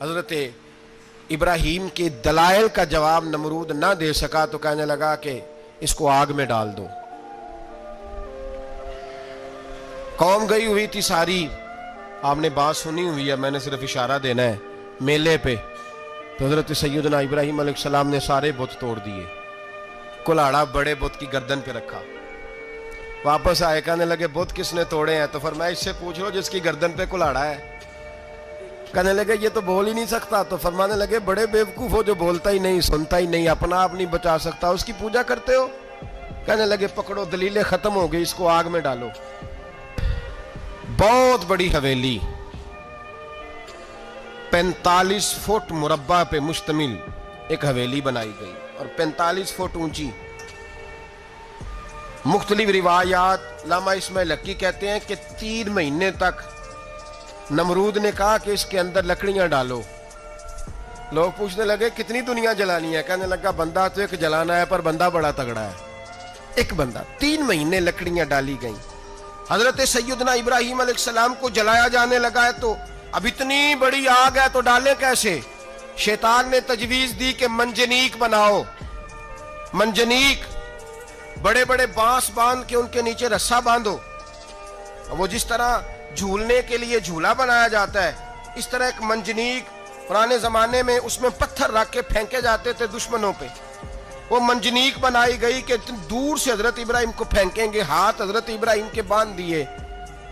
हज़रत इब्राहीम के दलाइल का जवाब नमरूद ना दे सका तो कहने लगा कि इसको आग में डाल दो। कौम गई हुई थी सारी, आपने बात सुनी हुई है, मैंने सिर्फ इशारा देना है। मेले पे तो हज़रत सैयदना इब्राहीम अलैहिस्सलाम ने सारे बुत तोड़ दिए, कुल्हाड़ा बड़े बुत की गर्दन पे रखा। वापस आए, कहने लगे बुत किसने तोड़े हैं? तो फरमाया इससे पूछ लो जिसकी गर्दन पे कुल्हाड़ा है। कहने लगे ये तो बोल ही नहीं सकता। तो फरमाने लगे बड़े बेवकूफ हो जो बोलता ही नहीं, सुनता ही नहीं, अपना आप नहीं बचा सकता, उसकी पूजा करते हो। कहने लगे पकड़ो, दलीलें खत्म हो गई, इसको आग में डालो। बहुत बड़ी हवेली 45 फुट मुरब्बा पे मुश्तमिल एक हवेली बनाई गई और 45 फुट ऊंची। मुख्तलिफ रिवायात, लामा इस्माइल हक्की कहते हैं कि 3 महीने तक नमरूद ने कहा कि इसके अंदर लकड़ियां डालो। लोग पूछने लगे कितनी दुनिया जलानी है? कहने लगा बंदा तो एक जलाना है, पर बंदा बड़ा तगड़ा है, एक बंदा। 3 महीने लकड़ियां डाली गई। हजरत सैयदना इब्राहीम अलैहिस्सलाम को जलाया जाने लगा है, तो अब इतनी बड़ी आग है तो डालें कैसे? शैतान ने तजवीज दी कि मंजनीक बनाओ। मंजनीक, बड़े बड़े बांस बांध के उनके नीचे रस्सा बांधो। वो जिस तरह झूलने के लिए झूला बनाया जाता है, इस तरह एक मंजनीक पुराने जमाने में उसमें पत्थर रख के फेंके जाते थे दुश्मनों पे। वो मंजनीक बनाई गई कि दूर से हजरत इब्राहीम को फेंकेंगे। हाथ हजरत इब्राहीम के बांध दिए,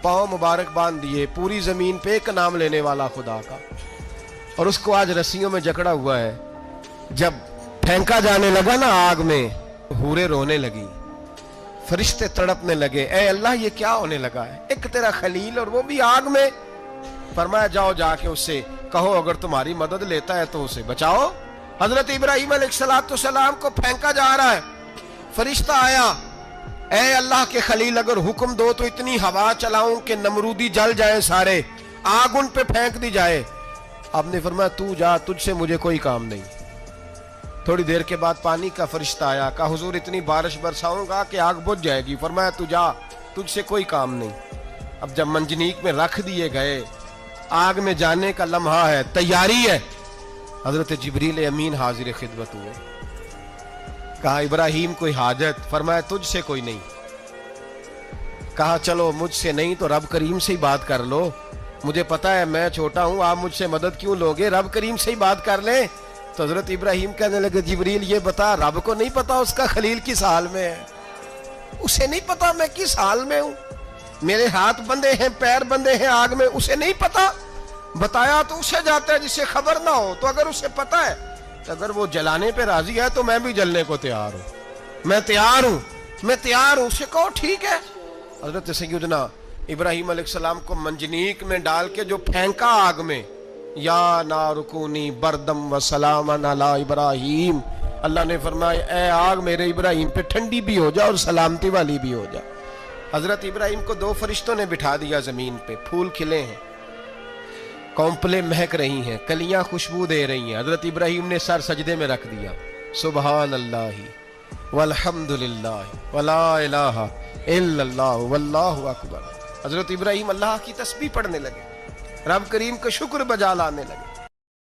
पांव मुबारक बांध दिए, पूरी जमीन पे एक नाम लेने वाला खुदा का। और उसको आज रस्सियों में जकड़ा हुआ है। जब फेंका जाने लगा ना आग में, हूरें रोने लगी, फरिश्ते तड़पने लगे, ए अल्लाह ये क्या होने लगा है? एक तेरा खलील और वो भी आग में। फरमाया जाओ जाके उससे कहो अगर तुम्हारी मदद लेता है तो उसे बचाओ। हजरत इब्राहीम अलैहिस्सलाम को फेंका जा रहा है, फरिश्ता आया, ए अल्लाह के खलील अगर हुक्म दो तो इतनी हवा चलाऊं कि नमरूदी जल जाए सारे, आग उन पे फेंक दी जाए। आपने फरमाया तू जा, तुझसे मुझे कोई काम नहीं। थोड़ी देर के बाद पानी का फरिश्ता आया, कहा हुजूर इतनी बारिश बरसाऊंगा कि आग बुझ जाएगी। फरमाया तू जा, तुझसे कोई काम नहीं। अब जब मंजनीक में रख दिए गए, आग में जाने का लम्हा है, तैयारी है, हजरत जिब्रील अमीन हाजिर खिदमत हुए। कहा इब्राहीम कोई हाजत? फरमाया तुझसे कोई नहीं। कहा चलो मुझसे नहीं तो रब करीम से ही बात कर लो, मुझे पता है मैं छोटा हूं, आप मुझसे मदद क्यों लोगे, रब करीम से ही बात कर ले। तो हजरत इब्राहीम कहने लगे जिब्रील ये बता, रब को नहीं पता उसका खलील किस हाल में है? उसे नहीं पता मैं किस हाल में हूं? मेरे हाथ बंधे हैं, पैर बंधे हैं आग में, उसे नहीं पता? बताया तो उसे जाता है जिससे खबर ना हो। तो अगर उसे पता है, तो अगर वो जलाने पे राजी है तो मैं भी जलने को तैयार हूं। मैं तैयार हूं, मैं तैयार हूं। उसे कहो ठीक है। हजरत सैयदना इब्राहीम अलैहिस्सलाम को मंजनीक में डाल के जो फेंका आग में, या नारुकूनी बरदम व सलामन अला इब्राहीम, अल्लाह ने फरमाया ए आग मेरे इब्राहीम पे ठंडी भी हो जा और सलामती वाली भी हो जा। हजरत इब्राहीम को 2 फरिश्तों ने बिठा दिया जमीन पे। फूल खिले हैं, कौंपलें महक रही हैं, कलियां खुशबू दे रही हैं। हजरत इब्राहीम ने सर सजदे में रख दिया, सुबहान अल्लाहि वल्हम्दुलिल्लाहि वला इलाहा इल्लल्लाह वल्लाहु अकबर। हजरत इब्राहीम अल्लाह की तस्बीह पढ़ने लगे, रब करीम का शुक्र बजा लाने लगे।